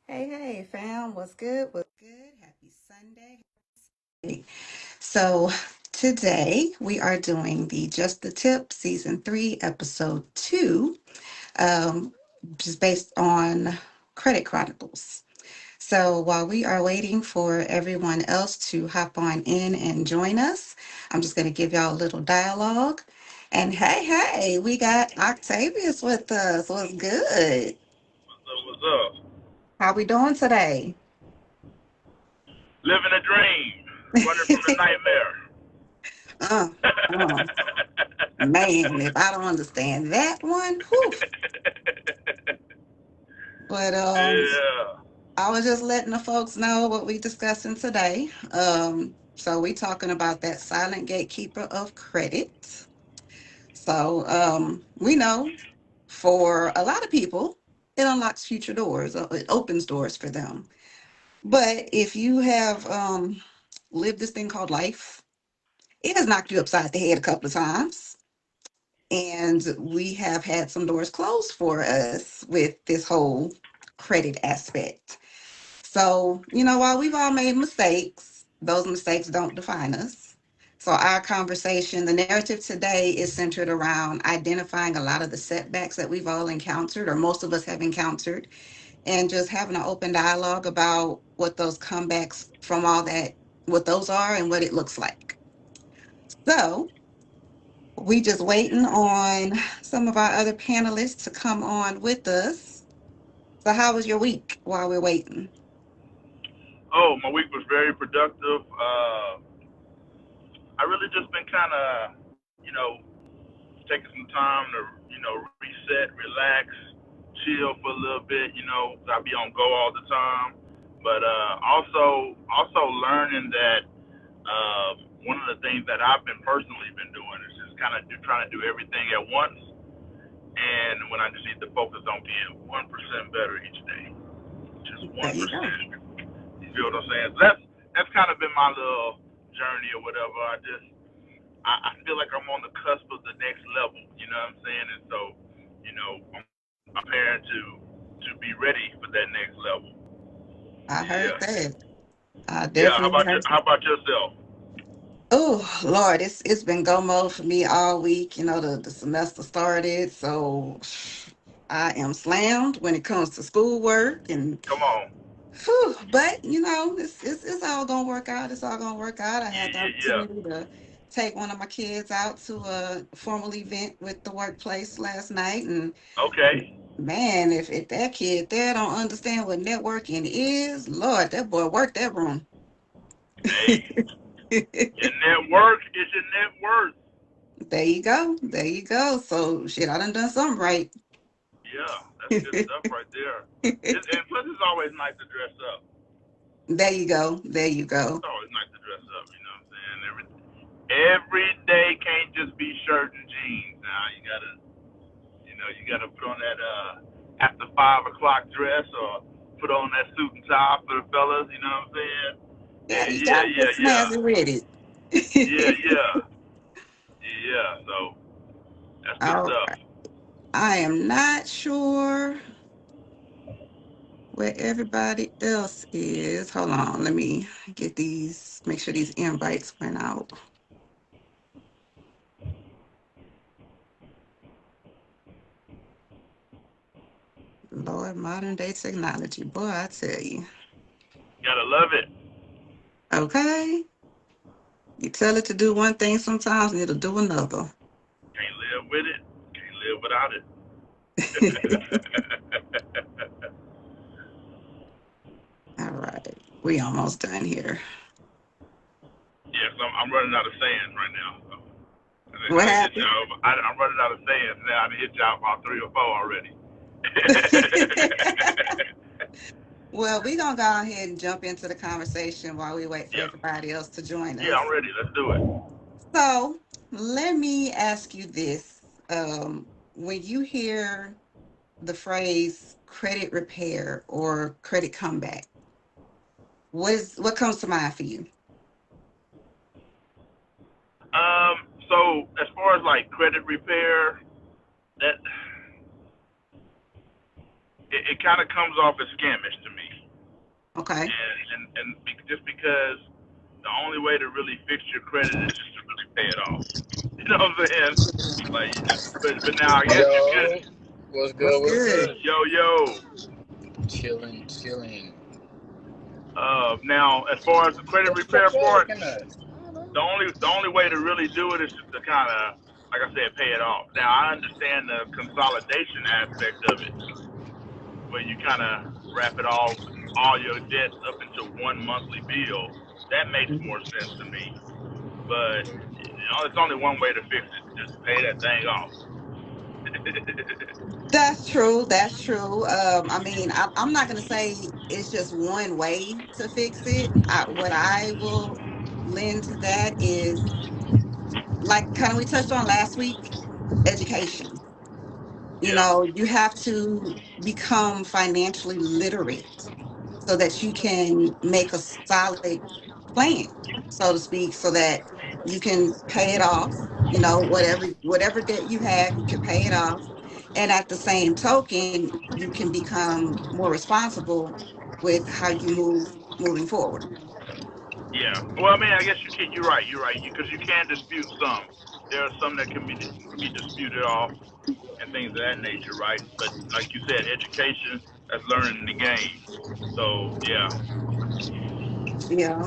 Hey, fam, what's good? What's good? Happy Sunday. So, today we are doing the Just the Tip Season 3, Episode 2, um, just based on Credit Chronicles. So, while we are waiting for everyone else to hop on in and join us, I'm just going to give y'all a little dialogue. And hey, we got Octavius with us. What's good? What's up? What's up? How we doing today? Living a dream, running from the nightmare. Uh, uh, Man, if I don't understand that one, whew. But Yeah. I was just letting the folks know what we discussing today. So we talking about that silent gatekeeper of credit. So we know for a lot of people, it unlocks future doors. It opens doors for them. But if you have lived this thing called life, it has knocked you upside the head a couple of times. And we have had some doors closed for us with this whole credit aspect. So, while we've all made mistakes, those mistakes don't define us. So, our conversation, the narrative today is centered around identifying a lot of the setbacks that we've all encountered, or most of us have encountered, and just having an open dialogue about what those comebacks from all that, what those are and what it looks like. So, we just waiting on some of our other panelists to come on with us. So how was your week while we're waiting? Oh, my week was very productive. I really just been kind of, taking some time to, reset, relax, chill for a little bit. I be on go all the time. But also learning that one of the things that I've been personally been doing is just kind of trying to do everything at once. And when I just need to focus on being 1% better each day, just There one you go. percent. You feel what I'm saying? So that's kind of been my little journey or whatever. I feel like I'm on the cusp of the next level. You know what I'm saying? And so, I'm preparing to be ready for that next level. I heard Yeah, that. I yeah. How definitely about you? heard. How about yourself? Oh Lord, it's been go mode for me all week. The semester started, so I am slammed when it comes to schoolwork and Come on. whew, but it's all gonna work out. It's all gonna work out. I Yeah, had the yeah, yeah. opportunity to take one of my kids out to a formal event with the workplace last night, and Okay. man, if that kid there don't understand what networking is, Lord, that boy worked that room. Hey, your net worth is your net worth. There you go. There you go. So shit, I done something right. Yeah, that's good stuff right there. And plus, it's always nice to dress up. There you go. There you go. It's always nice to dress up. You know what I'm saying? Every day can't just be shirt and jeans. Now you gotta put on that after 5 o'clock dress or put on that suit and tie for the fellas. You know what I'm saying? Yeah, Yeah, you yeah, gotta get yeah, yeah, snazzy with yeah, it. yeah, yeah. So that's good All stuff. right. I am not sure where everybody else is. Hold on, let me make sure these invites went out. Lord, modern day technology. Boy, I tell you. Gotta love it. Okay. You tell it to do one thing sometimes and it'll do another. Can't live with it. Can't live without it. All right. We almost done here. Yes, I'm running out of sayings right now. So I What didn't hit happened? y'all. I'm running out of sayings now. I didn't hit y'all about 3 or 4 already. Well, we're gonna go ahead and jump into the conversation while we wait for Yeah, everybody else to join yeah, I'm us. ready. Let's do it. So let me ask you this. When you hear the phrase credit repair or credit comeback, what comes to mind for you? So as far as like credit repair, that it kind of comes off as scamish to me. Okay. just because the only way to really fix your credit is just to really pay it off. You know what I'm saying? Like, but now I guess you could. Yo, what's What's good? What's good? good? Yo. Chilling, chilling. Now as far as the credit What you repair part, looking at? the only way to really do it is just to kind of, like I said, pay it off. Now I understand the consolidation aspect of it, where you kind of wrap it all your debts up into one monthly bill. That makes more sense to me. But it's only one way to fix it. Just pay that thing off. That's true. That's true. I mean, I'm not going to say it's just one way to fix it. What I will lend to that is, like, kind of we touched on last week, education. Yeah, You have to become financially literate so that you can make a solid plan, so to speak, so that you can pay it off. Whatever debt you have, you can pay it off, and at the same token, you can become more responsible with how you moving forward. yeah. Well, I mean, I guess you can. You're right. You're right. Because you can dispute some. There are some that can be disputed off and things of that nature, right? But like you said, education that's learning the game. So yeah,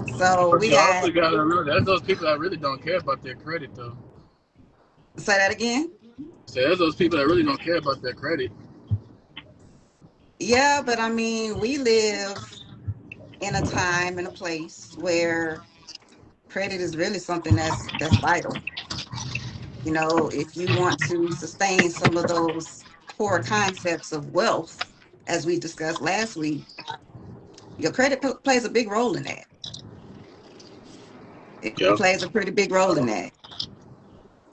So But we you also had gotta remember there's those people that really don't care about their credit though. say that again. So there's those people that really don't care about their credit. Yeah, but I mean, we live in a time and a place where credit is really something that's vital. If you want to sustain some of those core concepts of wealth, as we discussed last week, your credit plays a big role in that. It Yeah. plays a pretty big role in that.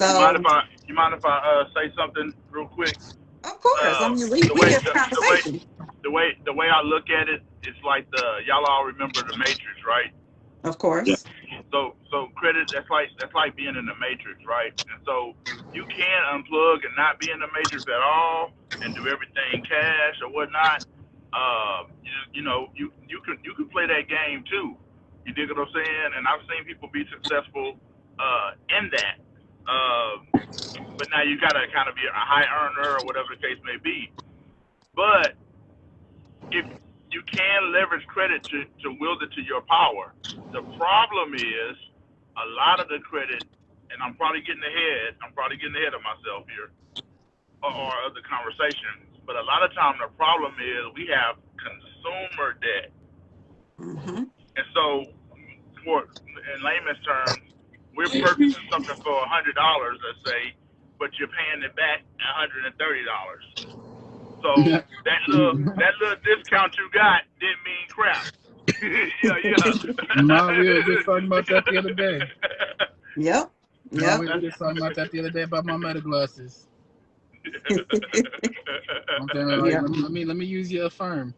you mind So, if I say something real quick? of course, I Uh, mean, we the we way here for conversation. the way I look at it, it's like y'all all remember the Matrix, right? Of Yeah. course. So credit, that's like being in the matrix, right? And so you can unplug and not be in the matrix at all and do everything cash or whatnot. You can play that game too. You dig what I'm saying? And I've seen people be successful in that. But now you gotta kind of be a high earner or whatever the case may be. But if you can leverage credit to wield it to your power. The problem is a lot of the credit, and I'm probably getting ahead of myself here, or of the conversation. But a lot of time the problem is we have consumer debt, Hmm. and so for in layman's terms, we're purchasing something for $100, let's say, but you're paying it back $130. So that little discount you got didn't mean crap. Yeah. No, we were just talking about that the other day. Yep. No, Yep. we were just talking about that the other day about my meta glasses. I'm saying like Yeah. let me use your firm.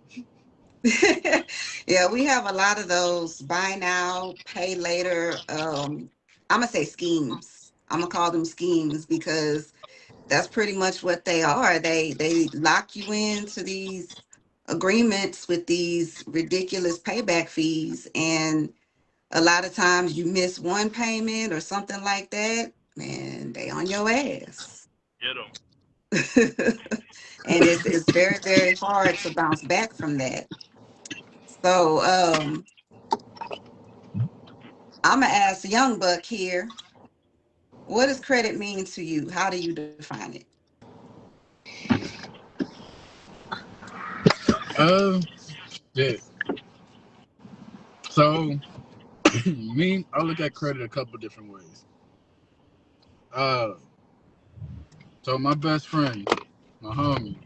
Yeah, we have a lot of those buy now, pay later. I'm gonna say schemes. I'm gonna call them schemes because that's pretty much what they are. They lock you into these agreements with these ridiculous payback fees, and a lot of times you miss one payment or something like that, and they on your ass. Get them. And it's very, very hard to bounce back from that. So I'm gonna ask Young Buck here, what does credit mean to you? How do you define it? Um, shit. So me, I look at credit a couple different ways. Uh, so my best friend, my homie,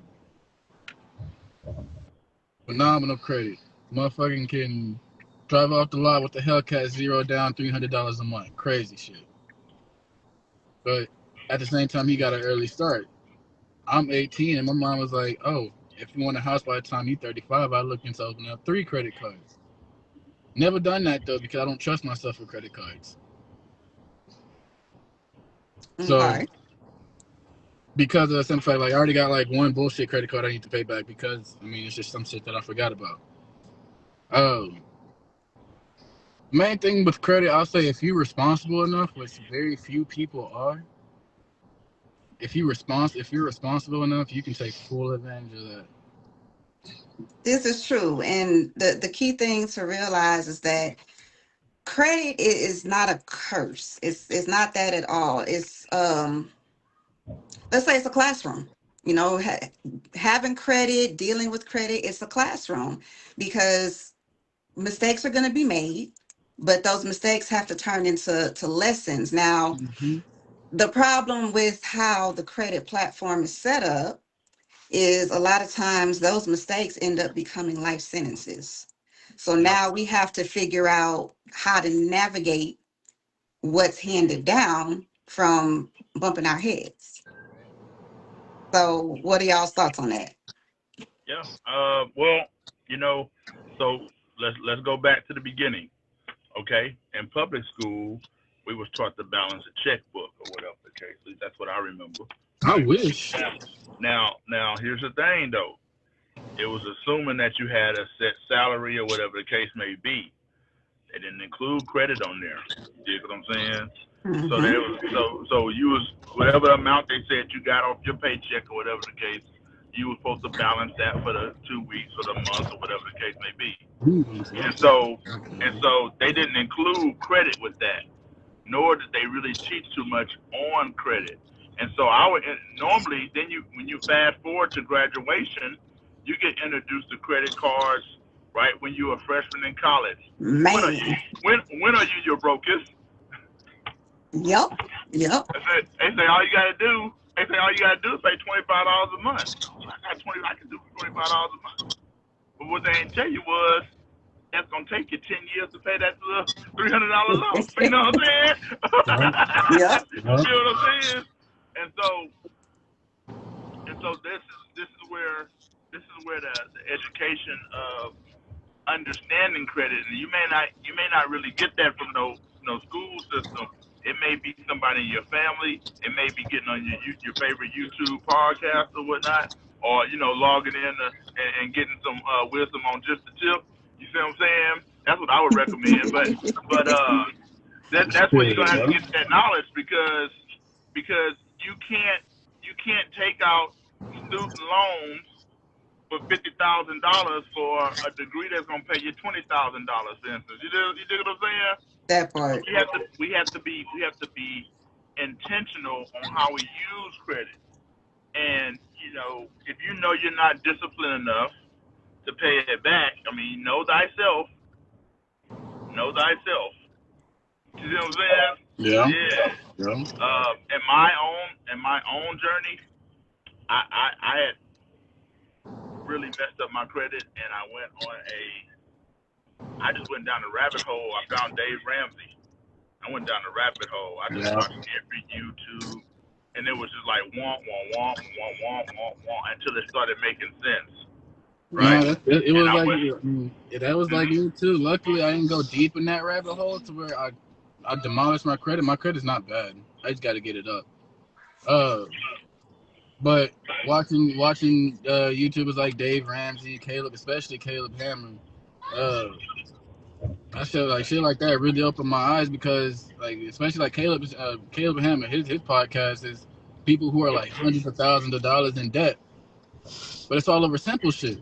phenomenal credit. Motherfucking can drive off the lot with the Hellcat zero down $300 a month. Crazy shit. But at the same time, he got an early start. I'm 18, and my mom was like, "Oh, if you want a house by the time you're 35, I look into opening up 3 credit cards." Never done that though because I don't trust myself with credit cards. So Okay. because of the simple fact, like I already got like one bullshit credit card I need to pay back because I mean it's just some shit that I forgot about. Oh, main thing with credit, I'll say if you're responsible enough, which very few people are, if you're responsible enough, you can take full advantage of that. This is true. And the key thing to realize is that credit is not a curse. It's not that at all. It's let's say it's a classroom. You know, having credit, dealing with credit, it's a classroom because mistakes are going to be made, but those mistakes have to turn into lessons. Now, Hmm. the problem with how the credit platform is set up is a lot of times those mistakes end up becoming life sentences. So Yep. now we have to figure out how to navigate what's handed down from bumping our heads. So, what are y'all's thoughts on that? Yeah. Well, you know, so let's go back to the beginning. Okay. In public school, we was taught to balance a checkbook or whatever the case. At least that's what I remember. I Right. wish. Now, here's the thing though. It was assuming that you had a set salary or whatever the case may be. They didn't include credit on there. You dig what I'm saying? So Hmm. there was so you was whatever amount they said you got off your paycheck or whatever the case, you were supposed to balance that for the 2 weeks or the month or whatever the case may be. And so and so they didn't include credit with that, nor did they really teach too much on credit. And so I would normally then you when you fast forward to graduation, you get introduced to credit cards right when you're a freshman in college. When are you Man. when are you your brokest? Yep. Yep. They say all you gotta do. They say all you gotta do is pay $25 a month. Oh, I got 20. I can do for $25 a month. But what they didn't tell you was that's gonna take you 10 years to pay that little $300 loan. You know what I'm saying? Yep. Yep. You Yep. feel what I'm saying? And so this is where the education of understanding credit, and you may not really get that from no school system. It may be somebody in your family. It may be getting on your favorite YouTube podcast or whatnot, or logging in and getting some wisdom on just the tip. You see what I'm saying? That's what I would recommend. But that's where you're Shit, gonna have to bro. get that knowledge because you can't take out student loans for $50,000 for a degree that's gonna pay you $20,000, for instance. You dig what I'm saying? That So part. we have to be intentional on how we use credit. And if you know you're not disciplined enough to pay it back, I mean, know thyself, know thyself. You see what I'm saying? Yeah. Yeah. Yeah. In my own journey, I had really messed up my credit, and I just went down the rabbit hole. I found Dave Ramsey. I went down the rabbit hole. I just Yeah. watched every YouTube, and it was just like womp womp womp womp womp womp womp until it started making sense, right? No, Right. it And was I like went. that was like Mhm. me too. Luckily, I didn't go deep in that rabbit hole to where I demolished my credit. My credit's not bad. I just got to get it up. Uh, but watching YouTubers like Dave Ramsey, Caleb, especially Caleb Hammer, uh, I feel like shit like that really opened my eyes because like especially like Caleb Hammer, his podcast is people who are like hundreds of thousands of dollars in debt, but it's all over simple shit.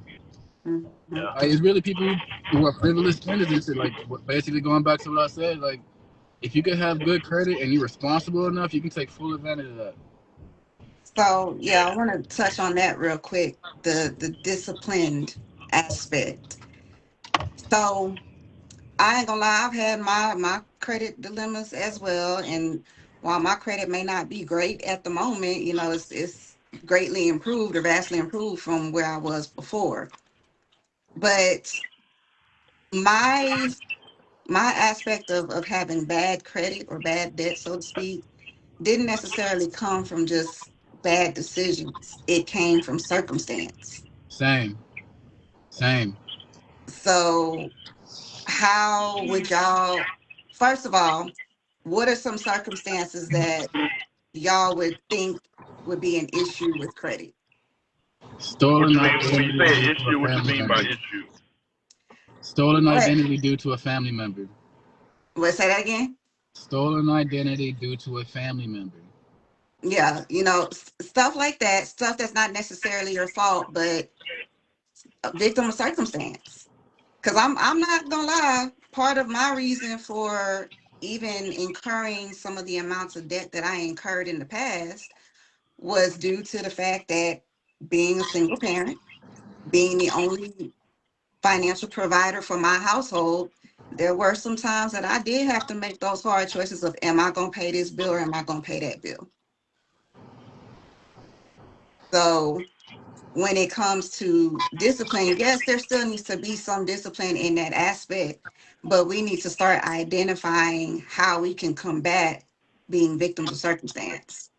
Hmm. Yeah. Like it's really people who are privileged spenders and shit. Like basically going back to what I said, like if you could have good credit and you're responsible enough, you can take full advantage of that. So, yeah, I Yeah. want to touch on that real quick. The disciplined aspect. So, I ain't gonna lie, I've had my credit dilemmas as well, and while my credit may not be great at the moment, it's greatly improved or vastly improved from where I was before. But my my aspect of having bad credit or bad debt, so to speak, didn't necessarily come from just bad decisions. It came from circumstance. Same, same. So, how would y'all, first of all, what are some circumstances that y'all would think would be an issue with credit? What Stolen you mean when you say identities an of issue? What you family mean by members. issue? Stolen What? identity due to a family member. What? Say that again. Stolen identity due to a family member. Yeah, stuff like that, stuff that's not necessarily your fault, but a victim of circumstance. Because I'm not gonna lie, part of my reason for even incurring some of the amounts of debt that I incurred in the past was due to the fact that being a single parent, being the only financial provider for my household, there were some times that I did have to make those hard choices of, am I gonna pay this bill or am I gonna pay that bill? So when it comes to discipline, yes, there still needs to be some discipline in that aspect, but we need to start identifying how we can combat being victims of circumstance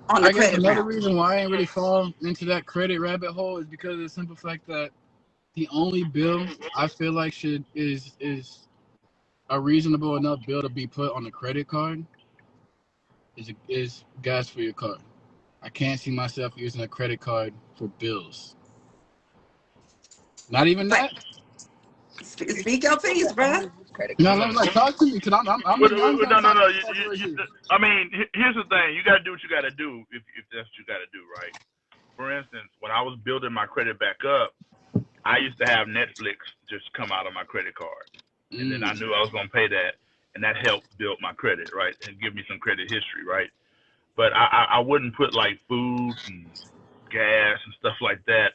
on the I guess credit another realm. reason why I ain't really fall into that credit rabbit hole is because of the simple fact that the only bill I feel like is a reasonable enough bill to be put on the credit card is gas for your car. I can't see myself using a credit card for bills. Not even But that. speak your piece, bruh. No, like talk to me because I'm trying to No, no, talk no. to myself right here. I mean, here's the thing. You got to do what you got to do if that's what you got to do, right? For instance, when I was building my credit back up, I used to have Netflix just come out of my credit card. And then I knew I was going to pay that. And that helped build my credit, right? And give me some credit history, right? But I wouldn't put like food and gas and stuff like that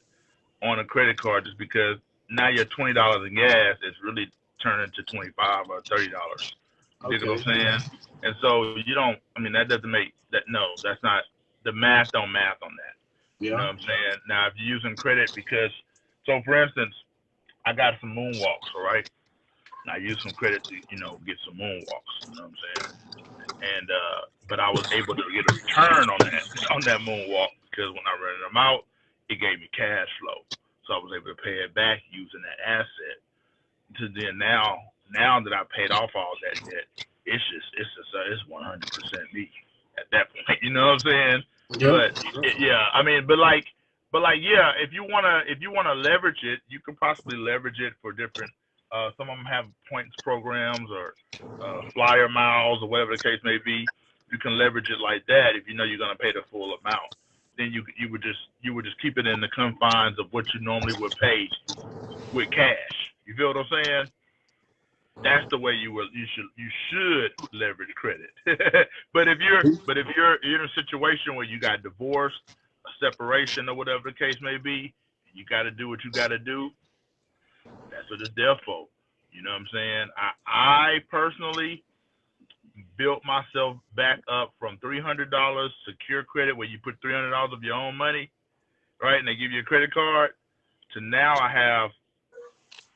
on a credit card just because now your $20 in gas is really turning to $25 or $30. You dig what Okay. I'm saying? And so you don't. I mean, that doesn't make that. No, that's not. The math don't math on that. You know Yeah. what I'm saying? Now, if you're using credit because, so for instance, I got some moonwalks, all right? And I used some credit to, get some moonwalks. You know what I'm saying? And but I was able to get a return on that moonwalk because when I rented them out, it gave me cash flow, so I was able to pay it back using that asset. To then now that I paid off all that debt, it's 100% me at that point. You know what I'm saying? Yep. But yeah, I mean, but like yeah, if you wanna leverage it, you can possibly leverage it for different. Some of them have points programs or flyer miles or whatever the case may be. You can leverage it like that if you know you're gonna pay the full amount. Then you would just keep it in the confines of what you normally would pay with cash. You feel what I'm saying? That's the way you should leverage credit. but if you're in a situation where you got divorced, a separation, or whatever the case may be, you got to do what you got to do. That's what it's there for. You know what I'm saying? I personally built myself back up from $300 secure credit, where you put $300 of your own money, right, and they give you a credit card, to now I have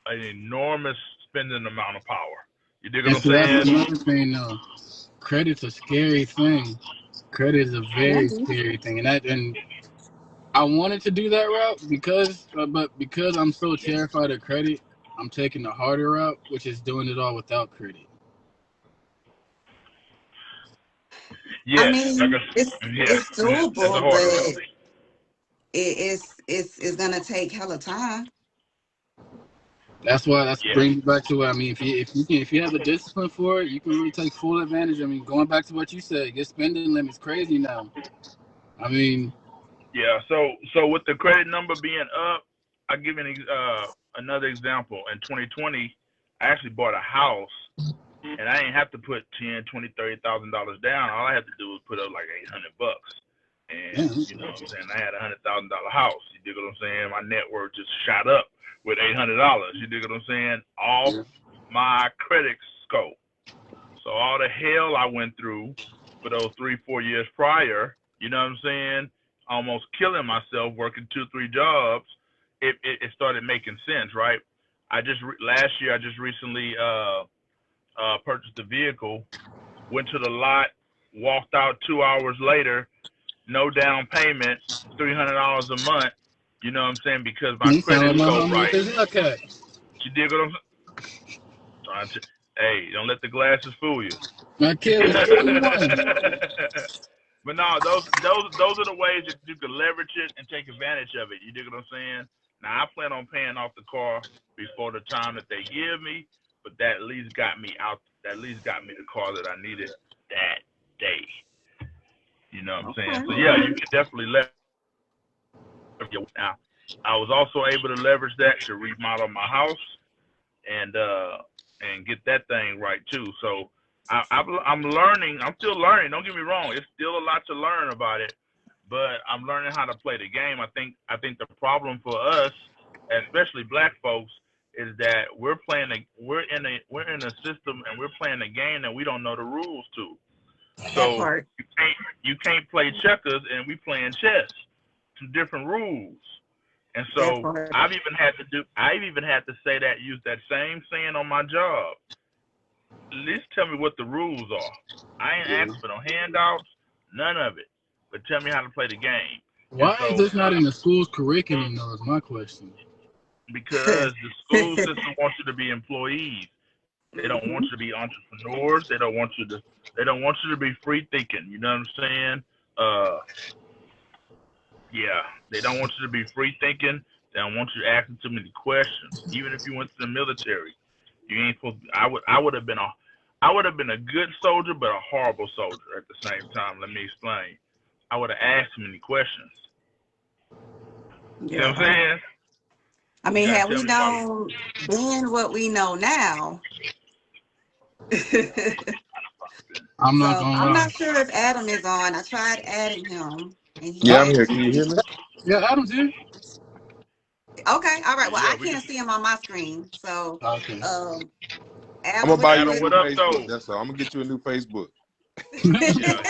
an enormous spending amount of power. You dig what And I'm so that's saying? another thing though. Credit's a scary thing. Credit is a very scary thing, and I wanted to do that route but because I'm so terrified of credit, I'm taking the harder route, which is doing it all without credit. I Yes, like mean, yeah, it's that's a doable, harder but route. it's gonna take hella time. That's why that Yeah, brings me back to what I mean. If you have the discipline for it, you can really take full advantage. I mean, going back to what you said, your spending limit's crazy now. I mean, yeah. So with the credit number being up, I'll give you another example. In 2020, I actually bought a house, and I didn't have to put 10, 20, $30,000 down. All I had to do was put up like $800, and damn, you know what I'm saying. I had $100,000 house. You dig what I'm saying? My net worth just shot up with $800. You dig what I'm saying? Off my credit score. So all the hell I went through for those 3, 4 years prior, you know what I'm saying? Almost killing myself working 2, 3 jobs. It started making sense, right? Last year I just recently purchased a vehicle, went to the lot, walked out 2 hours later, no down payment, $300 a month. You know what I'm saying? Because my you sound credit like my score homie with right. his Hellcat. You dig what I'm trying to? Hey, don't let the glasses fool you. My kid was 21. But no, those are the ways that you can leverage it and take advantage of it. You dig what I'm saying? Now I plan on paying off the car before the time that they give me, but that at least got me out. That at least got me the car that I needed that day. You know what I'm saying? Okay. So yeah, you can definitely leverage now. I was also able to leverage that to remodel my house and get that thing right too. So I'm learning. I'm still learning. Don't get me wrong. It's still a lot to learn about it, but I'm learning how to play the game. I think the problem for us, especially black folks, is that we're in a system and we're playing a game that we don't know the rules to. That So part. you can't play checkers and we playing chess. Some different rules. And That so part. I've even had to say that, use that same saying on my job. At least tell me what the rules are. I ain't Yeah. asking for no handouts, none of it. But tell me how to play the game. And Why is so this not in the school's curriculum, though, is my question. because the school system wants you to be employees. They don't want you to Mhm. be entrepreneurs. They don't want you to be free thinking. You know what I'm saying? Uh Yeah, they don't want you to be free thinking. They don't want you asking too many questions. Even if you went to the military, you ain't supposed. To, I would have been a good soldier, but a horrible soldier at the same time. Let me explain. I would have asked too many questions. You know what I'm Yeah. saying? I You mean, gotta had tell we me why. known then what we know now, I'm not so gonna I'm lie. not sure if Adam is on. I tried adding him, and he Yeah, Uh, I'm said here. that Can you hear me? yeah, Adam's here. okay, all right. Well, Yeah, I we can. can't see him on my screen. So, Okay. um, I'm Adam, gonna what buy you you a Adam, new what with? up, Facebook. though? That's all. I'm gonna get you a new Facebook. Yeah,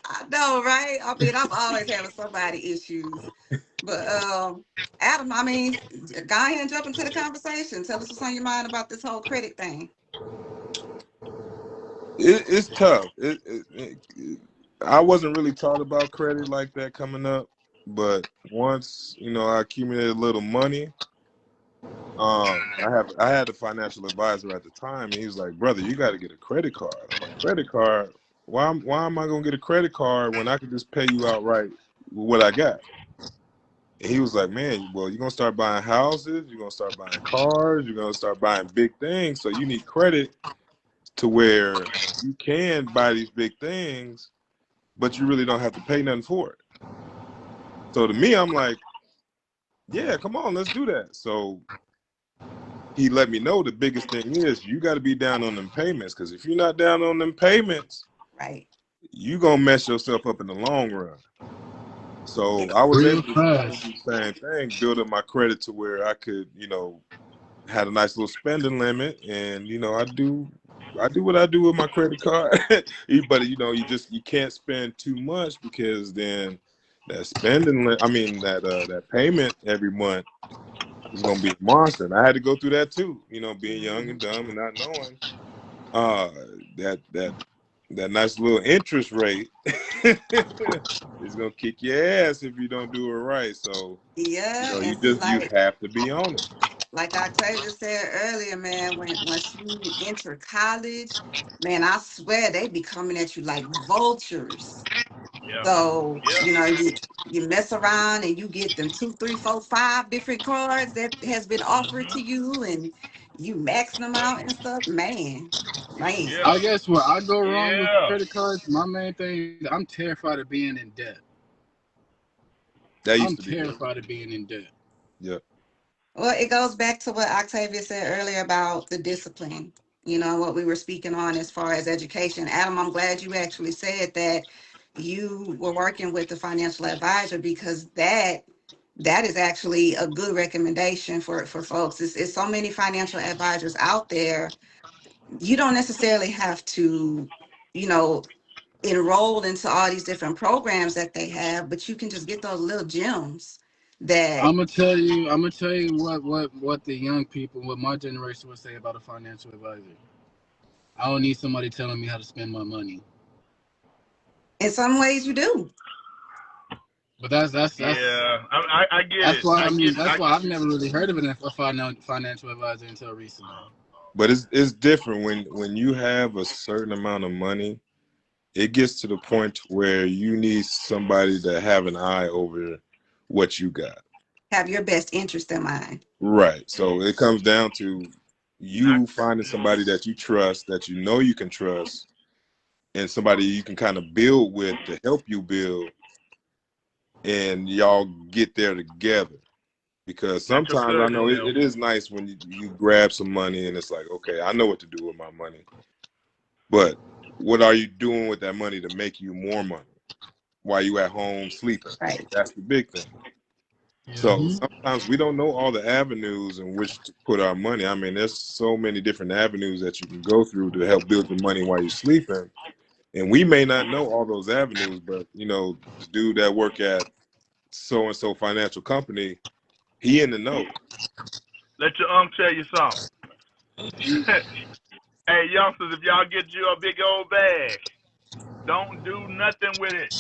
I know, right? I mean, I'm always having somebody issues. But Adam, I mean, go ahead and jump into the conversation. Tell us what's on your mind about this whole credit thing. It's tough. I wasn't really taught about credit like that coming up, but once I accumulated a little money, I had a financial advisor at the time, and he was like, "Brother, you got to get a credit card." I'm like, "Credit card? Why am I gonna get a credit card when I could just pay you outright with what I got?" And he was like, "Man, well, you're gonna start buying houses, you're gonna start buying cars, you're gonna start buying big things, so you need credit to where you can buy these big things, but you really don't have to pay nothing for it." So to me, I'm like, "Yeah, come on, let's do that." So he let me know the biggest thing is you got to be down on them payments, because if you're not down on them payments, Right. you gonna mess yourself up in the long run. So I was Real able to kind of fast. do the same thing, build up my credit to where I could, had a nice little spending limit, and I do what I do with my credit card. But you can't spend too much, because then that that payment every month is gonna be a monster. And I had to go through that too, being young Mhm. and dumb and not knowing uh that that that nice little interest rate is gonna kick your ass if you don't do it right. So Yeah, you and see, you have to be on it. like Octavia said earlier, man, when once you enter college, man, I swear they be coming at you like vultures. yeah, So, yeah, you mess around and you get them two, three, four, five different cards that has been offered to hmm you, and you maxing them out and stuff. Man, man. yeah, I guess where I go wrong with yeah, credit cards, my main thing, I'm terrified of being in debt. That I'm used to be me. terrified of being in debt. Yeah. Well, it goes back to what Octavia said earlier about the discipline. What we were speaking on as far as education. Adam, I'm glad you actually said that you were working with the financial advisor, because that is actually a good recommendation for folks. It's so many financial advisors out there. You don't necessarily have to, you know, enroll into all these different programs that they have, but you can just get those little gems that. I'm gonna tell you what the young people, what my generation would say about a financial advisor. I don't need somebody telling me how to spend my money. In some ways you do. But that's yeah. I get that's it. why I I get mean it. that's why I've never really heard of financial advisor until recently. But it's different when you have a certain amount of money. It gets to the point where you need somebody to have an eye over what you got. have your best interest in mind. Right. So it comes down to Not you finding somebody that you trust, that you know you can trust, and somebody you can kind of build with to help you build, and y'all get there together. Because not your sometimes I know cousin them. it is nice when you grab some money and it's like, okay, I know what to do with my money. But what are you doing with that money to make you more money while you at home sleeping? Right. That's the big thing. So Mm-hmm. sometimes we don't know all the avenues in which to put our money. I mean, there's so many different avenues that you can go through to help build your money while you're sleeping. And we may not know all those avenues, but the dude that work at so and so financial company, he in the know. Let your tell you something. Hey, youngsters, if y'all get you a big old bag, don't do nothing with it.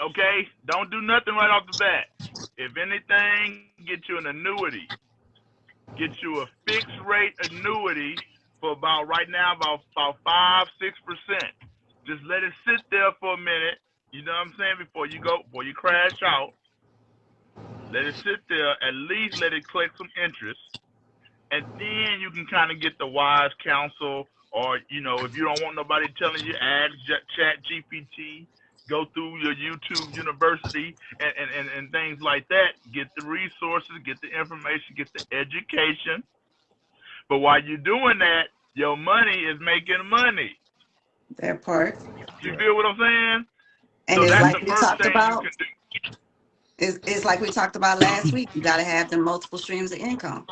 Okay? Don't do nothing right off the bat. If anything, get you an annuity. Get you a fixed rate annuity for about right now about 5-6%. Just let it sit there for a minute. You know what I'm saying? Before you crash out, let it sit there. At least let it collect some interest, and then you can kind of get the wise counsel. Or if you don't want nobody telling you, ask Chat GPT, go through your YouTube University, and things like that. Get the resources, get the information, get the education. But while you're doing that, your money is making money. That part. You Right. feel what I'm saying? And So it's that's like the we first talked thing you about. can do. It's like we talked about last week. You got to have the multiple streams of income.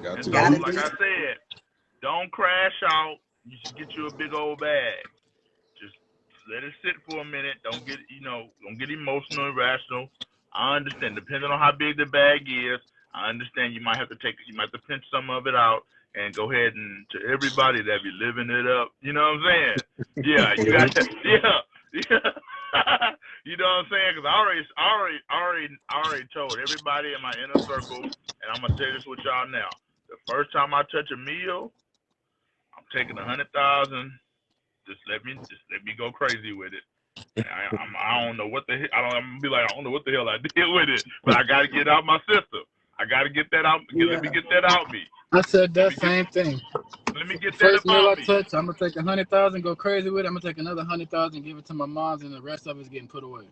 Got And You to. got so, to like be I said, don't crash out. You should get you a big old bag. Just let it sit for a minute. Don't get emotional, irrational. I understand. Depending on how big the bag is, I understand you might have to pinch some of it out and go ahead and to everybody that be living it up. You know what I'm saying? Yeah, you got Yeah. yeah, yeah. You know what I'm saying? Because I already told everybody in my inner circle, and I'm gonna tell this with y'all now. The first time I touch a meal, I'm taking 100,000. Just let me go crazy with it. I don't know what the hell. I'm gonna be like, I don't know what the hell I did with it, but I gotta get out my system. I gotta get that out. Let me yeah. get that out me. I said Let that me get same thing. let me get that First meal about I me. touch, I'm gonna take 100,000, go crazy with it. I'm gonna take another 100,000, give it to my mom's, and the rest of it's getting put away.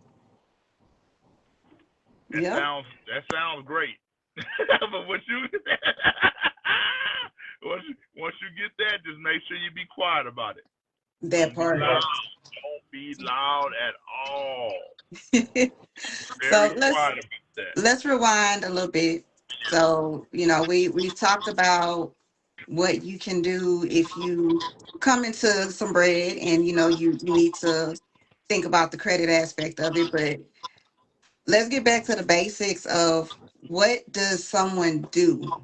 Yep. That sounds great. But once you get that, just make sure you be quiet about it. That Don't be part. loud. Don't be loud at all. So Very let's quiet about that. let's rewind a little bit. So, we've talked about what you can do if you come into some bread and you need to think about the credit aspect of it, but let's get back to the basics of what does someone do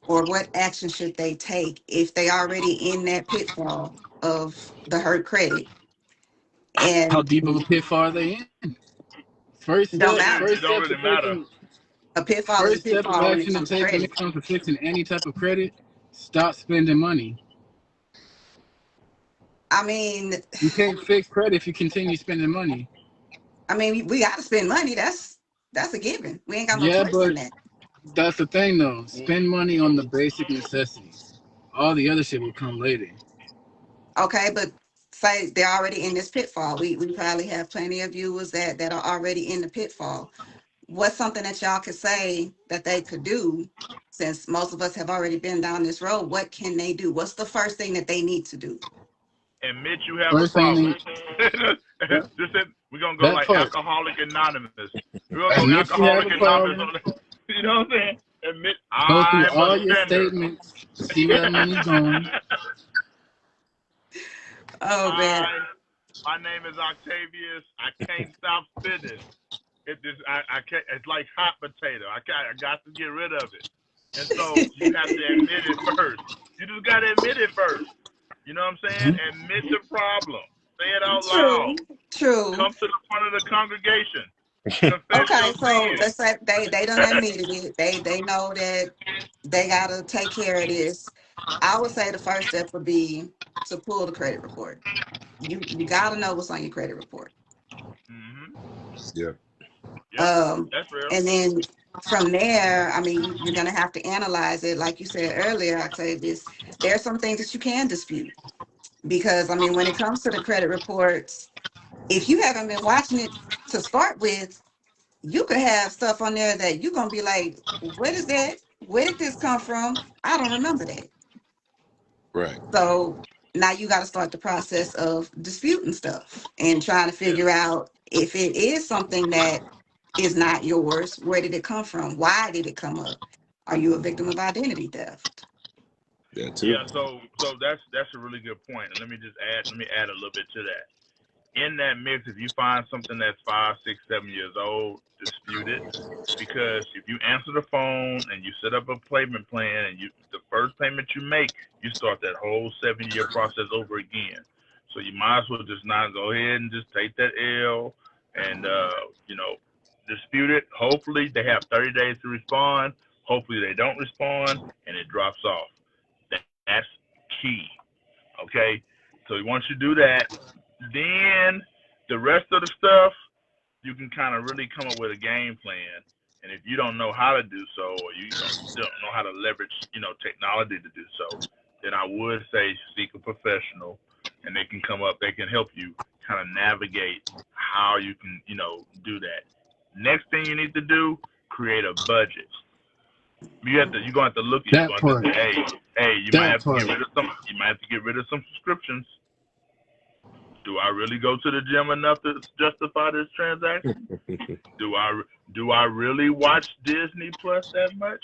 or what action should they take if they already in that pitfall of the hurt credit How and deep of a pitfall are they in? First don't step, matter. first It don't step to really matter. taking, A pitfall is a first step of pitfall when it action to comes to take when credit. it comes to fixing any type of credit, stop spending money. I mean, You can't fix credit if you continue spending money. we got to spend money. That's a given. We ain't got no Yeah, choice in but that. that's the thing though. Spend money on the basic necessities. All the other shit will come later. Okay, but say they're already in this pitfall. We probably have plenty of viewers that are already in the pitfall. What's something that y'all could say that they could do since most of us have already been down this road? What can they do? What's the first thing that they need to do? Admit you have a First thing problem. they, that, We're gonna go that like part. Alcoholic Anonymous. We're gonna go Admit you have Alcoholic a Anonymous problem. on that. You know what I'm saying? Admit Go through I'm a all your spender. statements. See where that money's going. Oh man. I my name is Octavius. I can't stop spending. I can't. It's like hot potato. I got to get rid of it. And so you have to admit it first. You just got to admit it first. You know what I'm saying? Mhm. Admit the problem. Say it out loud. True. True. Come to the front of the congregation. Confess Okay, your so sin. let's say they done admitted it. They know that they gotta take care of this. I would say the first step would be to pull the credit report. You gotta know what's on your credit report. hmm Yeah. Yep, Um, that's real. and then from there, I mean, you're going to have to analyze it. Like you said earlier, I said this, there are some things that you can dispute because, I mean, when it comes to the credit reports, if you haven't been watching it to start with, you could have stuff on there that you're going to be like, what is that? Where did this come from? I don't remember that. Right. So now you got to start the process of disputing stuff and trying to Yeah. figure out if it is something that is not yours, where did it come from? Why did it come up? Are you a victim of identity theft? That too. Yeah, so that's a really good point. And let me add a little bit to that. In that mix, if you find something that's 5, 6, 7 years old, dispute it. Because if you answer the phone and you set up a payment plan and the first payment you make, you start that whole 7 year process over again. So you might as well just not go ahead and just take that L and dispute it. Hopefully they have 30 days to respond. Hopefully they don't respond and it drops off. That's key. Okay? So once you do that, then the rest of the stuff you can kind of really come up with a game plan. And if you don't know how to do so, or you don't know how to leverage, technology to do so, then I would say seek a professional, and they can help you kind of navigate how you can, do that. Next thing you need to do, create a budget. You're gonna have to look at, you're That gonna have to part. say, hey, That part. you might have to get rid of some subscriptions. Do I really go to the gym enough to justify this transaction? Do I do I really watch Disney Plus that much?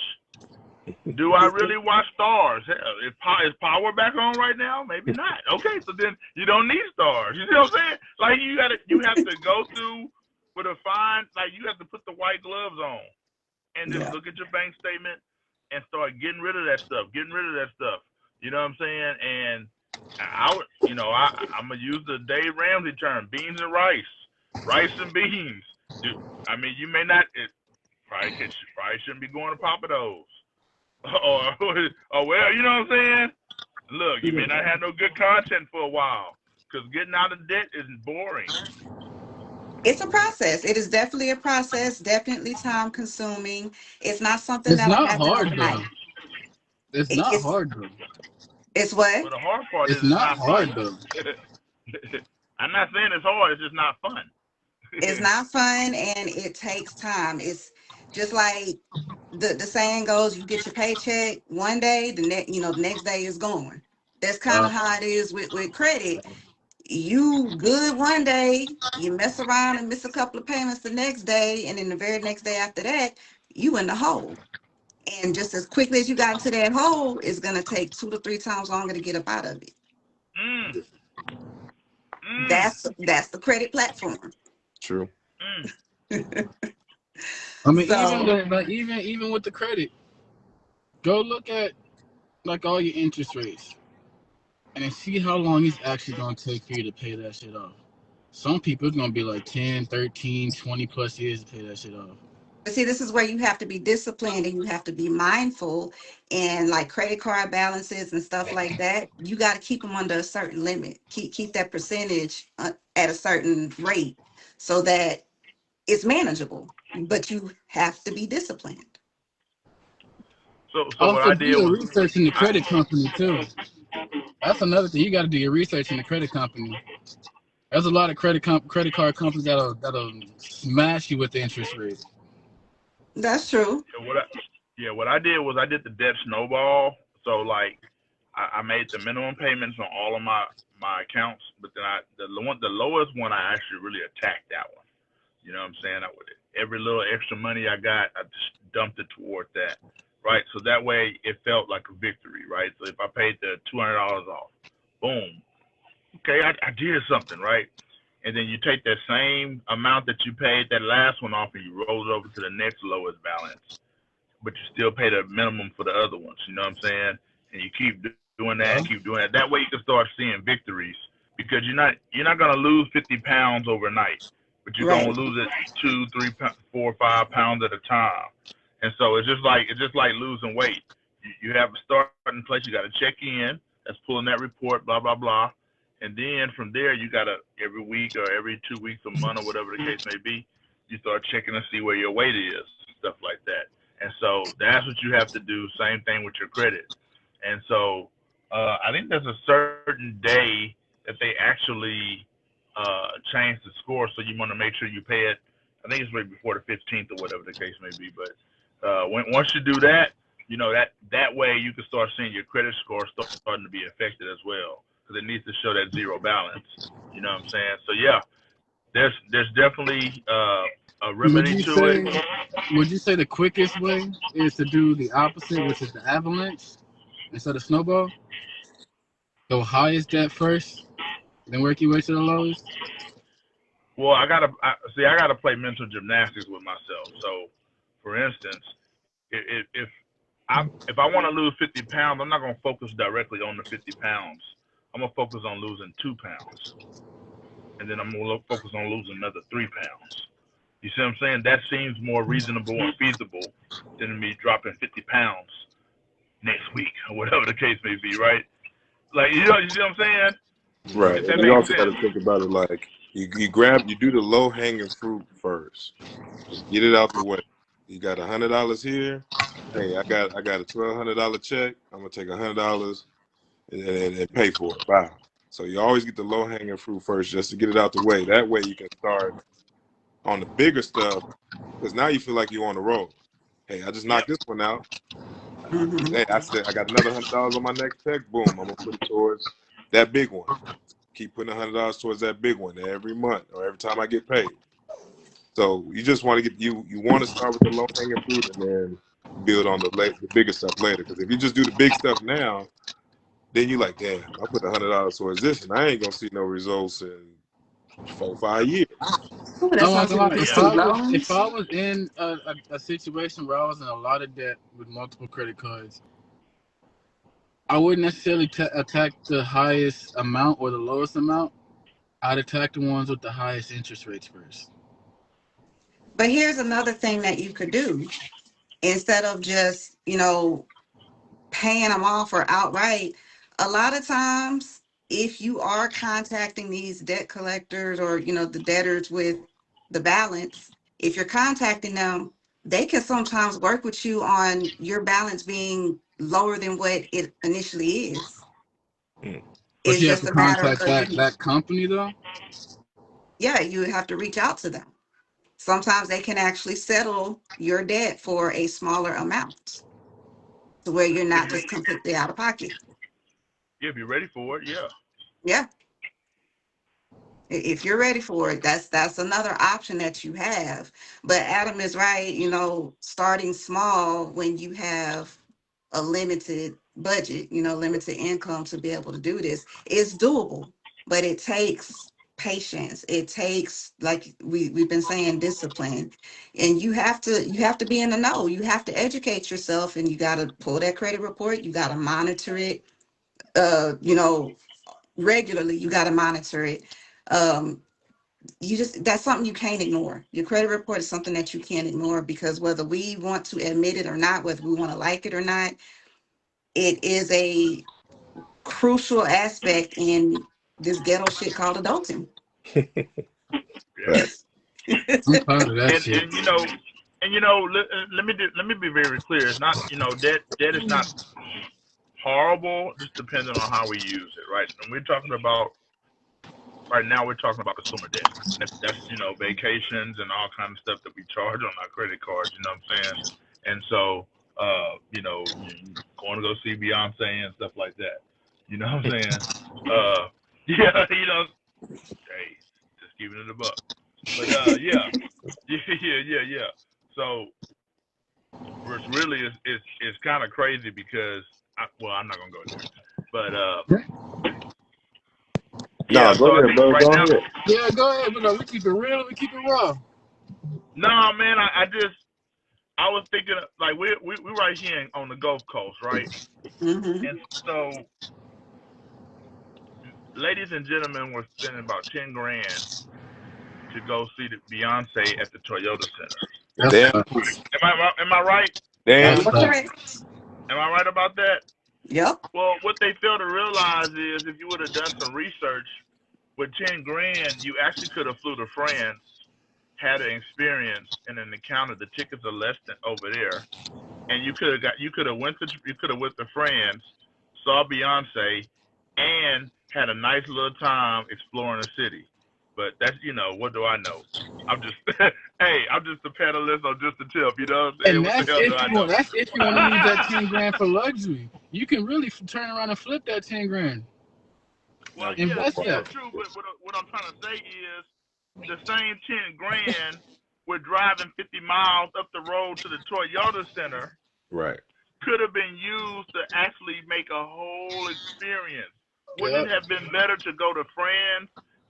Do I really watch Stars? Hell, is Power back on right now? Maybe not. Okay, so then you don't need Stars. You see what I'm saying? Like you have to go through with a fine, like you have to put the white gloves on and just Yeah. look at your bank statement and start getting rid of that stuff. Getting rid of that stuff. You know what I'm saying? And I would, I'm gonna use the Dave Ramsey term: beans and rice and beans. I mean, you may not. Probably shouldn't be going to Papados, or well, you know what I'm saying? Look, you may not have no good content for a while because getting out of debt is boring. It's a process. It is definitely a process, definitely time consuming. It's not something It's that'll not happen hard though. overnight. It's It, not it's hard though. it's what? But the hard part is It's it's not not hard fun. though. I'm not saying it's hard; it's just not fun. It's not fun and it takes time. It's just like the saying goes, you get your paycheck one day, the next day is gone. That's kind of how it is with credit. You good one day, you mess around and miss a couple of payments the next day, and then the very next day after that, you in the hole. And just as quickly as you got into that hole, it's gonna take 2 to 3 times longer to get up out of it. mm, mm, That's the credit platform. True. mm. I mean, even So the, like even with the credit, go look at like all your interest rates and then see how long it's actually gonna take for you to pay that shit off. Some people it's gonna be like 10, 13, 20 plus years to pay that shit off. but see, this is where you have to be disciplined and you have to be mindful and like credit card balances and stuff like that. You got to keep them under a certain limit. Keep that percentage at a certain rate so that it's manageable. But you have to be disciplined. So what I Also, do did your was, research in the I, credit company too. That's another thing. You got to do your research in the credit company. There's a lot of credit card companies that'll smash you with the interest rate. That's true. what I did was I did the debt snowball. So like I made the minimum payments on all of my accounts, but then the lowest one I actually really attacked that one. You know what I'm saying? Every little extra money I got, I just dumped it toward that. Right. So that way it felt like a victory. Right. So if I paid the $200 off, boom. Okay, I did something, right? And then you take that same amount that you paid that last one off and you roll it over to the next lowest balance, but you still pay the minimum for the other ones. You know what I'm saying? And you keep doing that Yeah. and keep doing that. That way you can start seeing victories because you're not gonna lose 50 pounds overnight, but you're gonna Right. lose it 2, 3, 4, 5 pounds at a time. And so it's just like losing weight. You have a starting place. You got to check in. That's pulling that report. Blah blah blah. And then from there, you gotta every week or every 2 weeks, a month, or whatever the case may be, you start checking to see where your weight is, stuff like that. And so that's what you have to do. Same thing with your credit. And so I think there's a certain day that they actually change the score, so you want to make sure you pay it. I think it's right before the 15th or whatever the case may be. But once you do that, that way you can start seeing your credit score starting to be affected as well, because it needs to show that zero balance. You know what I'm saying? So yeah, there's definitely a Would remedy you to it. say would you say the quickest way is to do the opposite, which is the avalanche instead of snowball? Go highest debt first, then work your way to the lowest? Well, I gotta play mental gymnastics with myself. So, for instance, if I want to lose 50 pounds, I'm not gonna focus directly on the 50 pounds. I'm gonna focus on losing 2 pounds, and then I'm gonna focus on losing another 3 pounds. You see what I'm saying? That seems more reasonable and feasible than me dropping 50 pounds next week or whatever the case may be, right? Like you see what I'm saying? Right. If And that you makes also got sense. to think about it like you do the low hanging fruit first. Get it out the way. You got $100 here. Hey, I got a $1,200 check. I'm gonna take $100 and pay for it. Wow. So you always get the low hanging fruit first, just to get it out the way. That way you can start on the bigger stuff, because now you feel like you're on the road. Hey, I just knocked Yep. this one out. Hmm. Hey, I said I got another $100 on my next check. Boom, I'm gonna put it towards that big one. Keep putting $100 towards that big one every month or every time I get paid. So you just want to you want to start with the low hanging fruit and then build on the bigger stuff later. Because if you just do the big stuff now, then you like, damn, I put $100 towards this and I ain't gonna see no results in 4 or 5 years. Ooh, that I'm not sounds gonna like lie. the If Yeah. I student was if loans. I was in a situation where I was in a lot of debt with multiple credit cards, I wouldn't necessarily attack the highest amount or the lowest amount. I'd attack the ones with the highest interest rates first. But here's another thing that you could do instead of just, paying them off or outright. A lot of times, if you are contacting these debt collectors or, the debtors with the balance, if you're contacting them, they can sometimes work with you on your balance being lower than what it initially is. Mm. But It's you have just to a matter contact of you, that company though. yeah, you have to reach out to them. Sometimes they can actually settle your debt for a smaller amount to where you're If not you just completely out of pocket. if you're ready for it, yeah. Yeah. If you're ready for it, that's another option that you have. But Adam is right, starting small when you have a limited budget, limited income to be able to do this is doable, but it takes patience. It takes, like we've been saying, discipline. And you have to be in the know. You have to educate yourself and you gotta pull that credit report, you gotta monitor it, regularly, you gotta monitor it. Um, you just that's something you can't ignore. Your credit report is something that you can't ignore because whether we want to admit it or not, whether we want to like it or not, it is a crucial aspect in this ghetto shit called adulting. Yeah. Right. I'm tired of that And shit. let me be very clear. It's not, debt is not horrible, just depending on how we use it, right? And we're talking about right now. We're talking about consumer debt. That's vacations and all kind of stuff that we charge on our credit cards. You know what I'm saying? And so, going to go see Beyonce and stuff like that. You know what I'm saying? Yeah, hey, just giving it a buck. But yeah, yeah. So, which really is kind of crazy because, I'm not gonna go there. But No, yeah. go So I ahead, think bro. right Go now, ahead. Yeah, go ahead. But no, we keep it real. We keep it raw. no, man. I was thinking like we right here on the Gulf Coast, right? Hmm. And so, ladies and gentlemen were spending about 10 grand to go see the Beyonce at the Toyota Center. That's Damn. facts. Am I right? That's Damn. You're facts. correct. Am I right about that? Yep. Well, what they fail to realize is if you would have done some research with 10 grand, you actually could have flew to France, had an experience and an encounter. The tickets are less than over there, and you could have went to friends, saw Beyonce, and had a nice little time exploring the city. But that's what do I know? I'm just hey, I'm just a panelist on just a tip. You know what I'm saying? And What the that's hell do if I you know? want. That's if you want to use that 10 grand for luxury. You can really turn around and flip that 10 grand. Well, yeah, Invest yeah, that. true. But what I'm trying to say is the same 10 grand. We're driving 50 miles up the road to the Toyota Center Right. could have been used to actually make a whole experience. Wouldn't Yep. it have been better to go to France,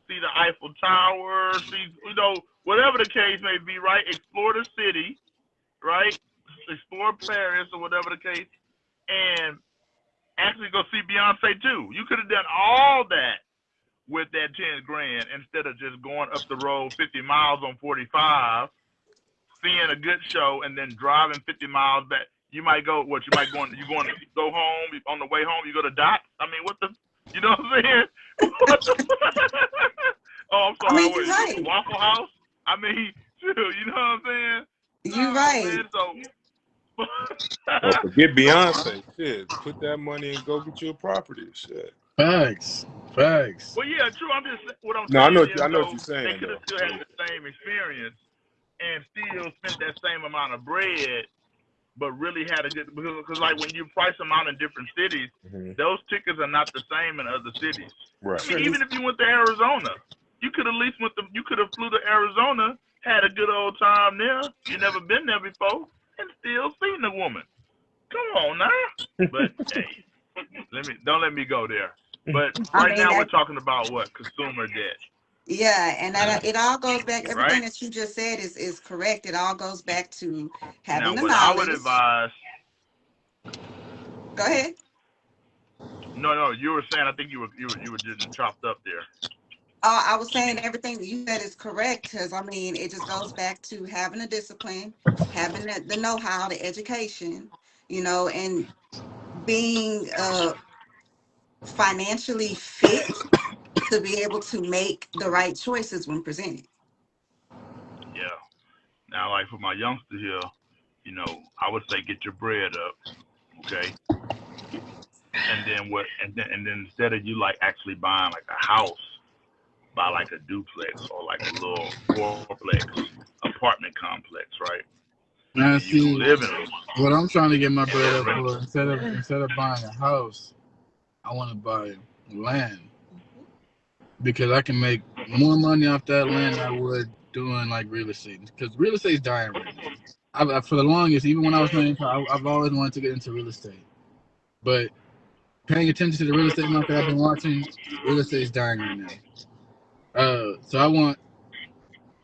see the Eiffel Tower, see, whatever the case may be, right? Explore the city, right? Explore Paris or whatever the case, and actually go see Beyonce too. You could have done all that with that 10 grand instead of just going up the road 50 miles on 45, seeing a good show, and then driving 50 miles back. You might go. What you might go? You going to go home on the way home? You go to Dots. I mean, what the? You know what I'm saying? What the? Oh, I'm I sorry. mean, What you're you go to right. Waffle House? I mean, shoot, you know what I'm saying? You're No, right. man. So, Or forget so Beyonce. Shit. Put that money and go get you a property. Shit. Facts. Facts. well, yeah, true. What I'm No, saying I is know what though you're they saying could have though. still had the same experience and still spent that same amount of bread but really had a good because like when you price them out in different cities, Mm-hmm. those tickets are not the same in other cities. Right. I mean, even if you went to Arizona, you could at least you could have flew to Arizona, had a good old time there. You never been there before, and still seen the woman. Come on now. But hey, don't let me go there. But I right mean now we're that. talking about what consumer debt, Yeah, and that it all goes back. Everything right? that you just said is correct. It all goes back to having Now, the what I would knowledge. advise. Go ahead. No, you were saying. I think you were just chopped up there. I was saying everything that you said is correct because I mean it just goes back to having the discipline, having the know-how, the education, and being financially fit to be able to make the right choices when presented. Yeah. Now, like for my youngster here, I would say get your bread up, okay, and then instead of you like actually buying like a house, buy like a duplex or like a little fourplex apartment complex, right? Now, And you can see, live in one what I'm trying to get my and bread then up rent. for, instead of buying a house, I want to buy land because I can make more money off that land than I would doing like real estate. Because real estate's dying right now. For the longest, even when I was playing, I've always wanted to get into real estate. But paying attention to the real estate market I've been watching, real estate is dying right now. So I want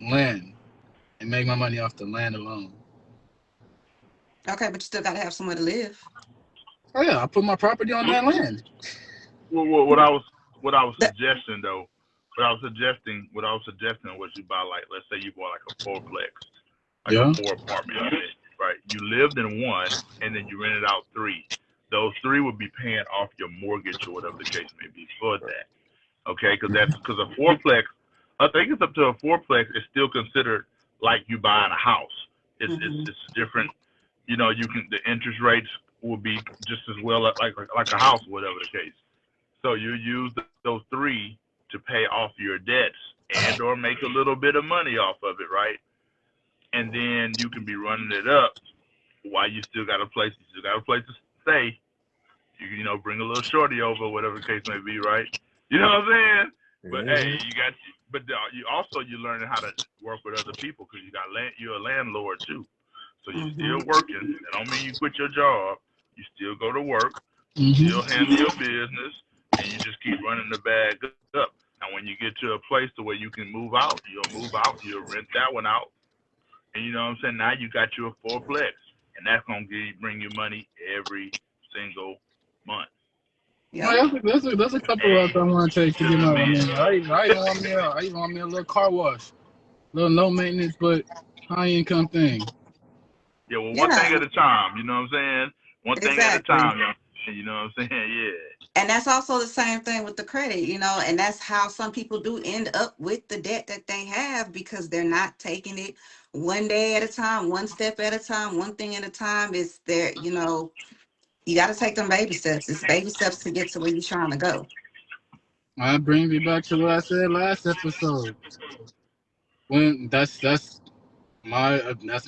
land and make my money off the land alone. Okay, but you still got to have somewhere to live. Oh yeah, I put my property on that land. Well, what I was That, suggesting though, what I was suggesting was you buy like let's say you bought like a fourplex, like a Yeah. four apartment unit, right? You lived in one and then you rented out three. Those three would be paying off your mortgage or whatever the case may be for that. Okay, because a fourplex, I think it's up to a fourplex is still considered like you buying a house. mhm. It's different. You can the interest rates will be just as well like a house, whatever the case. So you use those three to pay off your debts and or make a little bit of money off of it, right? And then you can be running it up while you still got a place to stay. Bring a little shorty over, whatever the case may be, right? You know what I'm saying? But hey, Mm-hmm. you learning how to work with other people because you're a landlord too. So you Mhm. still working. That don't mean you quit your job. You still go to work. You still Mm-hmm. handle your business, and you just keep running the bag up. And when you get to a place to where you can move out, you'll move out. You'll rent that one out, and you know what I'm saying. Now you got you a fourplex, and that's gonna bring you money every single month. Yep. Well, that's a couple routes I And want to take to you get know my. what I I mean? mean, I even want me a little car wash, little low maintenance but high income thing. Yeah, well, one thing Yeah. at a time. You know what I'm saying? One thing at a Exactly. time. You know what I'm saying? Yeah. And that's also the same thing with the credit, and that's how some people do end up with the debt that they have because they're not taking it one day at a time, one step at a time, one thing at a time. Is there, you got to take them baby steps. It's baby steps to get to where you're trying to go. I bring me back to what I said last episode. When that's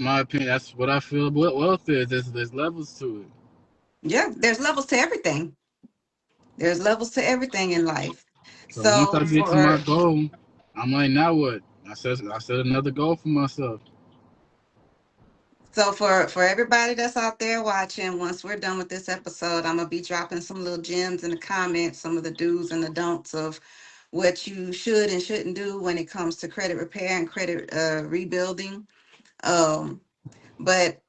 my opinion. That's what I feel what wealth is. There's levels to it. Yeah, there's levels to everything. There's levels to everything in life. So once So I get to my for goal, I'm like, now what? I set another goal for myself. so for everybody that's out there watching, once we're done with this episode, I'm gonna be dropping some little gems in the comments, some of the do's and the don'ts of what you should and shouldn't do when it comes to credit repair and credit rebuilding. Um, but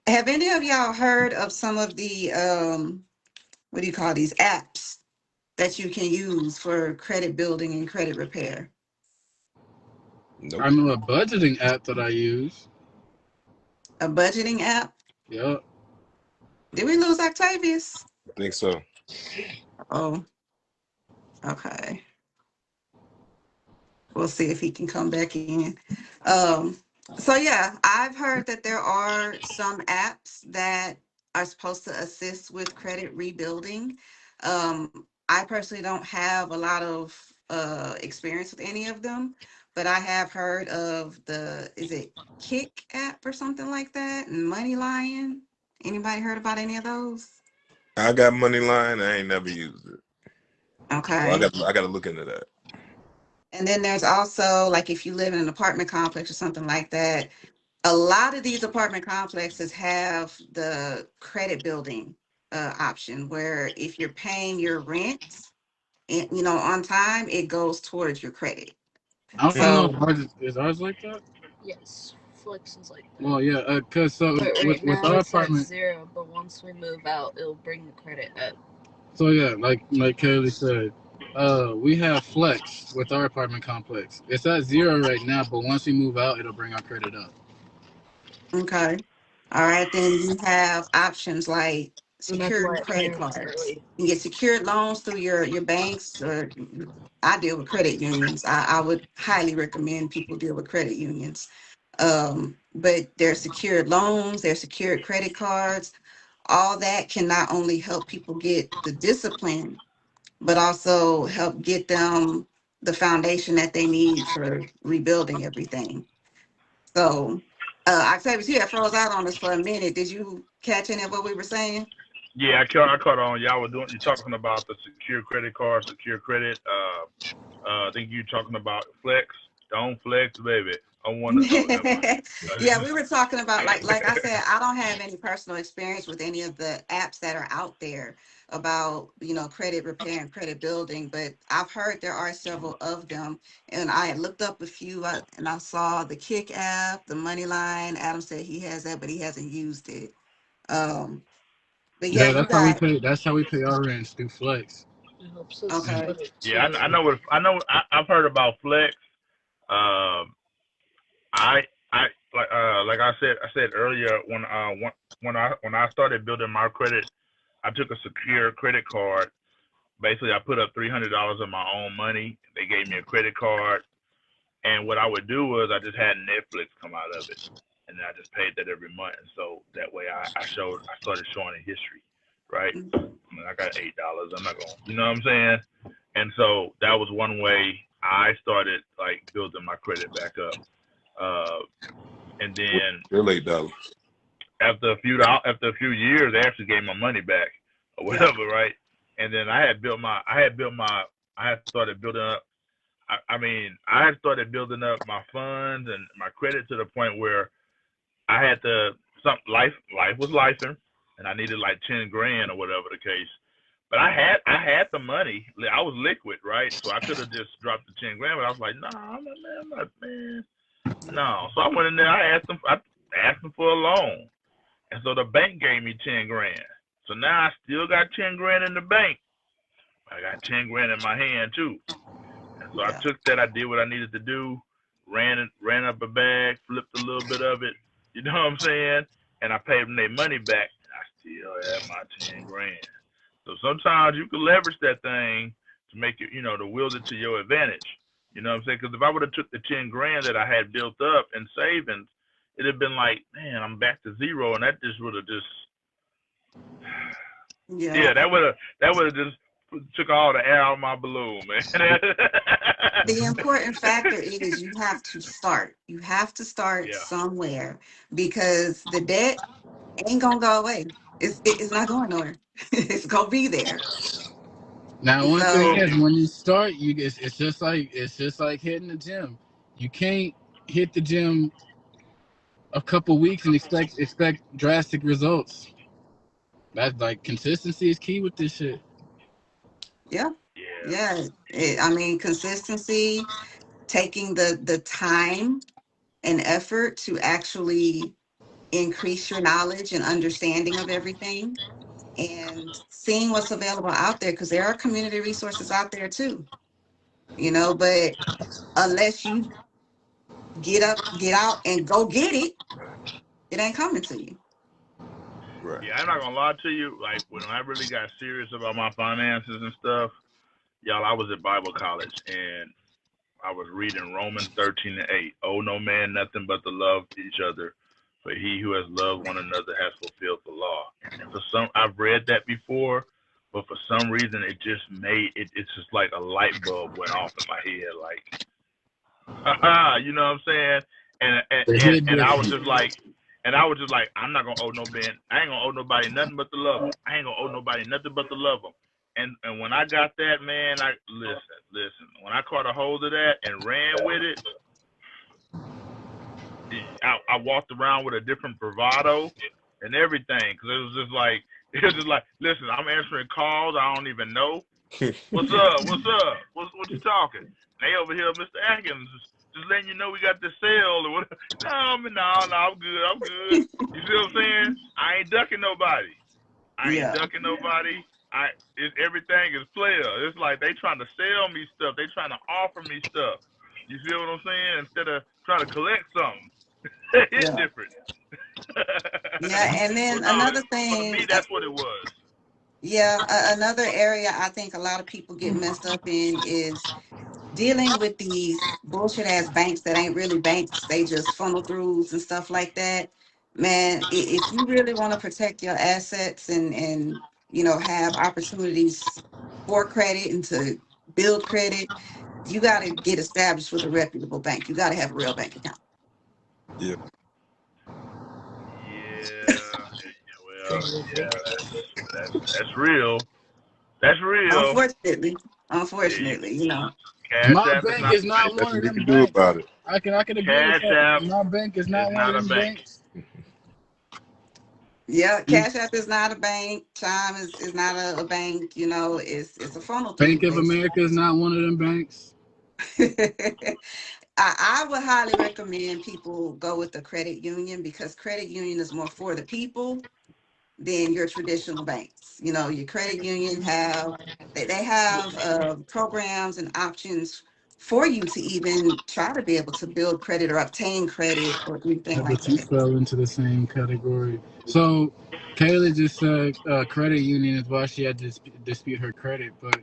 have any of y'all heard of some of the what do you call these apps that you can use for credit building and credit repair? I Nope. know a budgeting app that I use. A budgeting app? Yep. Did we lose Octavius? I think so. Oh, okay. We'll see if he can come back in. Um, so yeah, I've heard that there are some apps that are supposed to assist with credit rebuilding. I personally don't have a lot of experience with any of them, but I have heard of is it Kick app or something like that, and Money Lion. Anybody heard about any of those? I got money line. I ain't never used it. So I Okay. got I got to look into that. And then there's also like if you live in an apartment complex or something like that, a lot of these apartment complexes have the credit building option where if you're paying your rent, on time, it goes towards your credit. I don't know if So, ours is ours like that. Yes, Flex is like that. Well, yeah, cause so But right with now our it's at apartment, 0, but once we move out, it'll bring the credit up. so yeah, like Kaylee said, we have flex with our apartment complex. It's at 0 right now, but once we move out, it'll bring our credit up. okay. All right, then you have options like And that's why secured it credit payments cards. early. You get secured loans through your banks. Or I deal with credit unions. I would highly recommend people deal with credit unions. But there's secured loans, there's secured credit cards. All that can not only help people get the discipline, but also help get them the foundation that they need for rebuilding everything. So, Octavius, you had froze out on us for a minute. Did you catch any of what we were saying? Yeah, I caught on. Y'all were doing. You're talking about the secure credit card, secure credit. I think you're talking about flex. Don't flex, baby. I want to. Oh, never Yeah, we mind. were talking about like I said, I don't have any personal experience with any of the apps that are out there about credit repair and credit building, but I've heard there are several of them, and I had looked up a few, and I saw the Kick app, the Moneyline. Adam said he has that, but he hasn't used it. Um, but yeah, Yeah, you that's how we got pay. That's how we pay our rents through flex. It helps us And okay. split it Yeah, I too. know what I know. I've heard about flex. Um, I like I said earlier when I started building my credit, I took a secure credit card. Basically, I put up $300 of my own money. They gave me a credit card, and what I would do was I just had Netflix come out of it, and then I just paid that every month. And so that way I started showing a history, right? I mean, I got $8. I'm not going, you know what I'm saying? And so that was one way I started like building my credit back up. Uh, and then They're $8. after a few years, they actually gave my money back or Yeah. whatever, right? And then I had started building up. I had started building up my funds and my credit to the point where I had to life was lifing, and I needed like 10 grand or whatever the case. But I had the money. I was liquid, right? So I could have just dropped the 10 grand, but I was like, nah, I'm not, man, no. So I went in there. I asked them for a loan, and so the bank gave me 10 grand. So now I still got 10 grand in the bank. I got 10 grand in my hand too. And so I Yeah. took that. I did what I needed to do. Ran up a bag, flipped a little bit of it. You know what I'm saying? And I paid them their money back. I still have my 10 grand. So sometimes you can leverage that thing to make it, to wield it to your advantage. You know what I'm saying? Because if I would have took the 10 grand that I had built up in savings, it'd have been like, man, I'm back to zero, and that just would have just, Yeah. that would have just took all the air out of my balloon, man. The important factor is you have to start. You have to start Yeah. somewhere because the debt ain't gonna go away. It's not going nowhere. It's gonna be there. Now, one thing So is, when you start, it's just like hitting the gym. You can't hit the gym a couple weeks and expect drastic results. That's like consistency is key with this shit. yeah, Yeah. yeah. I mean, consistency, taking the time and effort to actually increase your knowledge and understanding of everything and seeing what's available out there because there are community resources out there too, but unless you get up, get out and go get it, it ain't coming to you. Right. Yeah, I'm not gonna lie to you. Like when I really got serious about my finances and stuff, y'all, I was at Bible college and I was reading Romans 13:8. Owe no man nothing but to love each other, for he who has loved one another has fulfilled the law. And for some, I've read that before, but for some reason, it just made it. It's just like a light bulb went off in my head, like, haha, you know what I'm saying? And and The and, hit and I was different. just like, I'm not gonna owe no man. I ain't gonna owe nobody nothing but to love them. I ain't gonna owe nobody nothing but to love them. And when I got that, man, I listen. When I caught a hold of that and ran with it, I walked around with a different bravado and everything because it was just like, listen, I'm answering calls I don't even know. What's up? What's up? What you talking? They over here, Mr. Atkins, just letting you know we got the sale or what? No, I'm good. I'm good. You see what I'm saying? I ain't ducking nobody. Yeah. Everything is player. It's like they trying to sell me stuff. They trying to offer me stuff. You see what I'm saying? Instead of trying to collect something, it's Yeah. different. Yeah. And So then no, another for me, thing, that's what it was. yeah, another area I think a lot of people get messed up in is dealing with these bullshit ass banks that ain't really banks. They just funnel throughs and stuff like that. Man, if you really want to protect your assets and have opportunities for credit and to build credit, you got to get established with a reputable bank. You got to have a real bank account. Yeah. Yeah. Well, yeah. That's real. That's real. Unfortunately, Yeah, Cash My App is bank not is a bank. not Ain't one nothing of you them can do banks. about it. I can agree with Cash that. App My bank is is not one not of a them bank. banks. yeah. Cash App is not a bank. Chime is not a bank. It's a funnel through Bank of basically. America is not one of them banks. I would highly recommend people go with the credit union because credit union is more for the people than your traditional banks. Your credit union they have programs and options for you to even try to be able to build credit or obtain credit or anything Yeah, like but you that. fell into the same category. So Kayla just said credit union is why she had to dispute her credit, but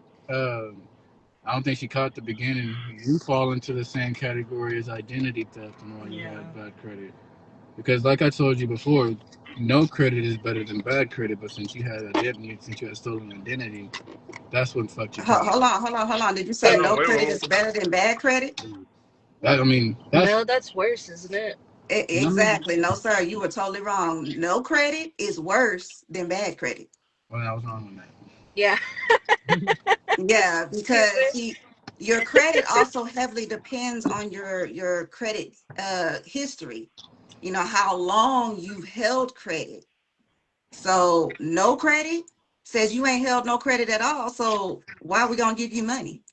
I don't think she caught the beginning. You fall into the same category as identity theft and why you had bad credit. Because like I told you before, no credit is better than bad credit, but since you had identity, since you had stolen identity, that's what fucked your credit. Hold on. Did you say Hold on, no wait, credit wait. is better than bad credit? That's No, that's worse, isn't it? Exactly. No, sir. You were totally wrong. No credit is worse than bad credit. well, I was wrong on that. Yeah. Yeah, because Stupid. see, your credit also heavily depends on your credit history. How long you've held credit. So no credit says you ain't held no credit at all. So why are we gonna give you money?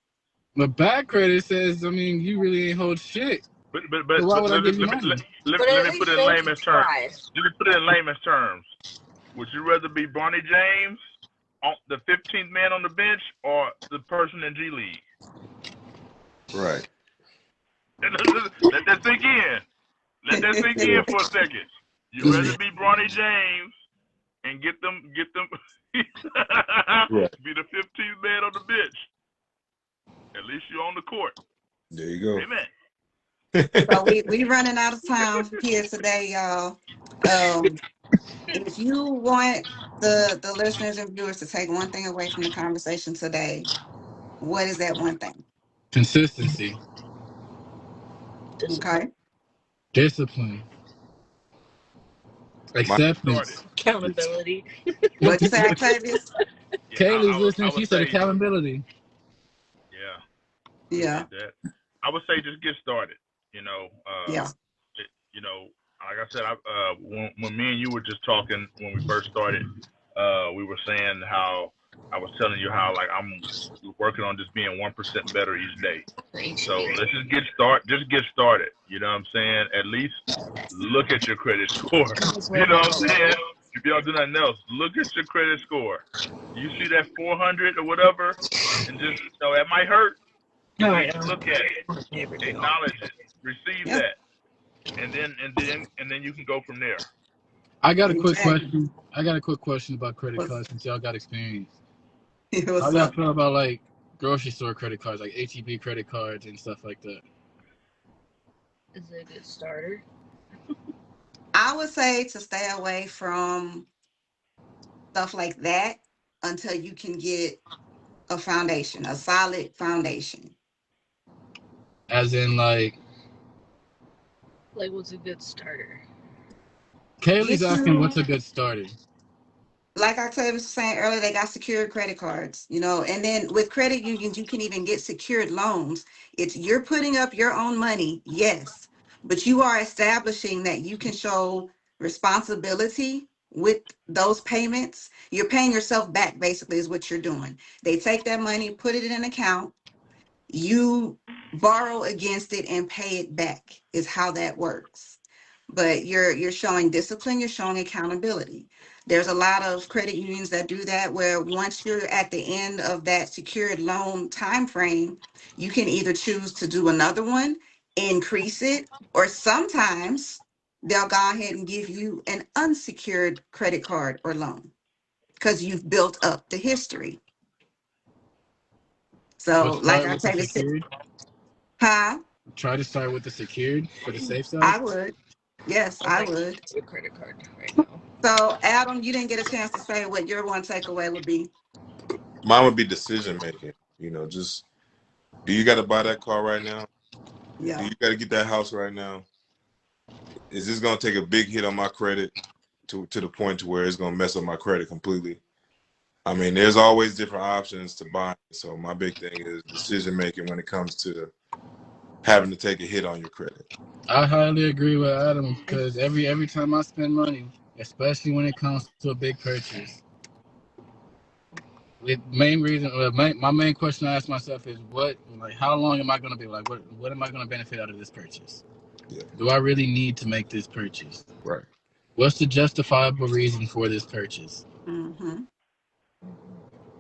But bad credit says, you really ain't hold shit. But but but, So why but would I let me give you let me money? let, But let at me put least it in shows you layman's terms. tried. Let me put it in layman's terms. Would you rather be Barney James, the 15th man on the bench, or the person in G League? Right. Let that sink in. Let that sink in Yeah. for a second. You This rather be Bronny James and get them Right. be the 15th man on the bench. At least you're on the court. There you go. Amen. So we running out of time here today, y'all. Um, if you want the listeners and viewers to take one thing away from the conversation today, what is that one thing? Consistency, Discipline. Okay. discipline, My Get started. acceptance. Accountability. What'd you say, Octavius? Yeah, Kaylee's I listening. would She said say, accountability. yeah, Yeah. appreciate that. I would say just get started. Yeah. You know, like I said, when me and you were just talking when we first started, we were saying how I was telling you how like I'm working on just being 1% better each day. So let's just get started. You know what I'm saying? At least look at your credit score. You know what I'm saying? If you don't do nothing else, look at your credit score. You see that 400 or whatever, and just it might hurt. No, But I just look at it, acknowledge it, receive Yeah. that, and then you can go from there. I got a quick Exactly. question. I got a quick question about credit What's, cards since y'all got experience. How what's y'all up? feel about like grocery store credit cards, like HEB credit cards and stuff like that? Is it a good starter? I would say to stay away from stuff like that until you can get a foundation, a solid foundation. As in, like, Like, what's a good starter? Kaylee's Get asking you, what's a good starter. like I was saying earlier, they got secured credit cards, and then with credit unions, you can even get secured loans. It's you're putting up your own money, yes, but you are establishing that you can show responsibility with those payments. You're paying yourself back, basically, is what you're doing. They take that money, put it in an account, you borrow against it and pay it back, is how that works. But you're showing discipline, you're showing accountability. There's a lot of credit unions that do that, where once you're at the end of that secured loan time frame, you can either choose to do another one, increase it, or sometimes they'll go ahead and give you an unsecured credit card or loan because you've built up the history. But So like start I with the said, secured. huh? Try to start with the secured for the safe side. I would. Yes, I I might would. use a credit card right now. So, Adam, you didn't get a chance to say what your one takeaway would be. Mine would be decision making. Just do you got to buy that car right now? Do Yeah. you got to get that house right now? Is this gonna take a big hit on my credit to the point to where it's gonna mess up my credit completely? I mean, there's always different options to buy. So my big thing is decision making when it comes to having to take a hit on your credit. I highly agree with Adam because every time I spend money, especially when it comes to a big purchase, the main reason, my main question I ask myself is how long am I going to be like, what am I going to benefit out of this purchase? Yeah. Do I really need to make this purchase? Right. What's the justifiable reason for this purchase? Mm-hmm.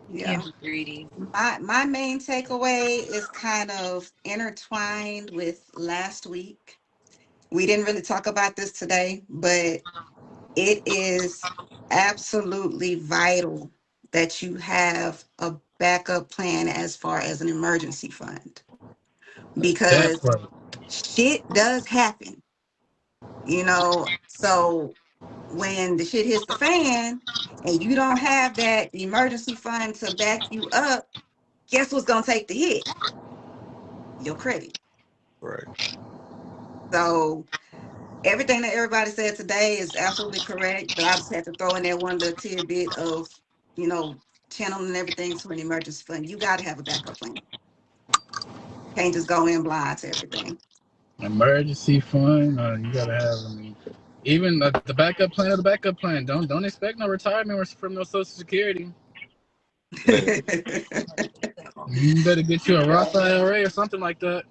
Yeah. Can't be greedy. My main takeaway is kind of intertwined with last week. We didn't really talk about this today, but it is absolutely vital that you have a backup plan as far as an emergency fund, That because part. shit does happen, So when the shit hits the fan and you don't have that emergency fund to back you up, guess what's going to take the hit? Your credit. Right. So everything that everybody said today is absolutely correct, but I just had to throw in there one little tidbit of, you know, channeling everything to an emergency fund. You got to have a backup plan. Can't just go in blind to everything. Emergency fund, you gotta have. I mean, even the backup plan of the backup plan. Don't expect no retirement or from no Social Security. Man, You better get you a Roth So IRA or something like that.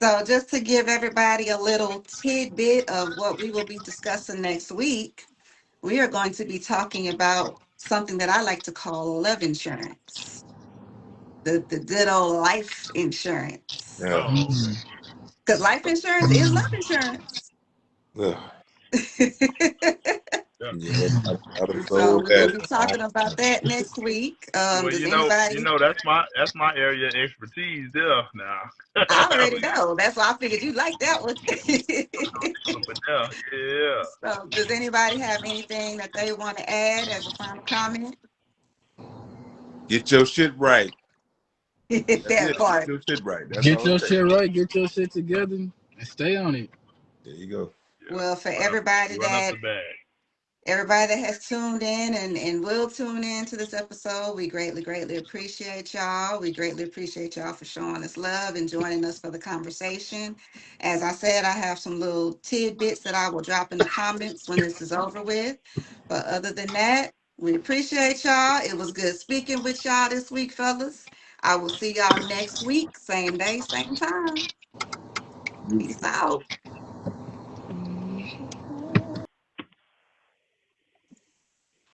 So just to give everybody a little tidbit of what we will be discussing next week, we are going to be talking about something that I like to call love insurance, the good old life insurance. yeah. Oh, Mm. Because life insurance is love insurance. Ugh. definitely. Yeah. I done So sold we're gonna that. be talking about that next week. Well, Does anybody? that's my area of expertise there now. I already know. That's why I figured you like that one. But yeah, yeah. So, does anybody have anything that they want to add as a final comment? Get your shit right. That's That it. Get part. your shit right. That's Get all it your takes. shit right, get your shit together, and stay on it. There you go. Yeah. Well, for Run up, everybody run up that the bag. has tuned in and will tune in to this episode, we greatly appreciate y'all. We greatly appreciate y'all for showing us love and joining us for the conversation. As I said, I have some little tidbits that I will drop in the comments when this is over with. But other than that, we appreciate y'all. It was good speaking with y'all this week, fellas. I will see y'all next week, same day, same time. You Peace out.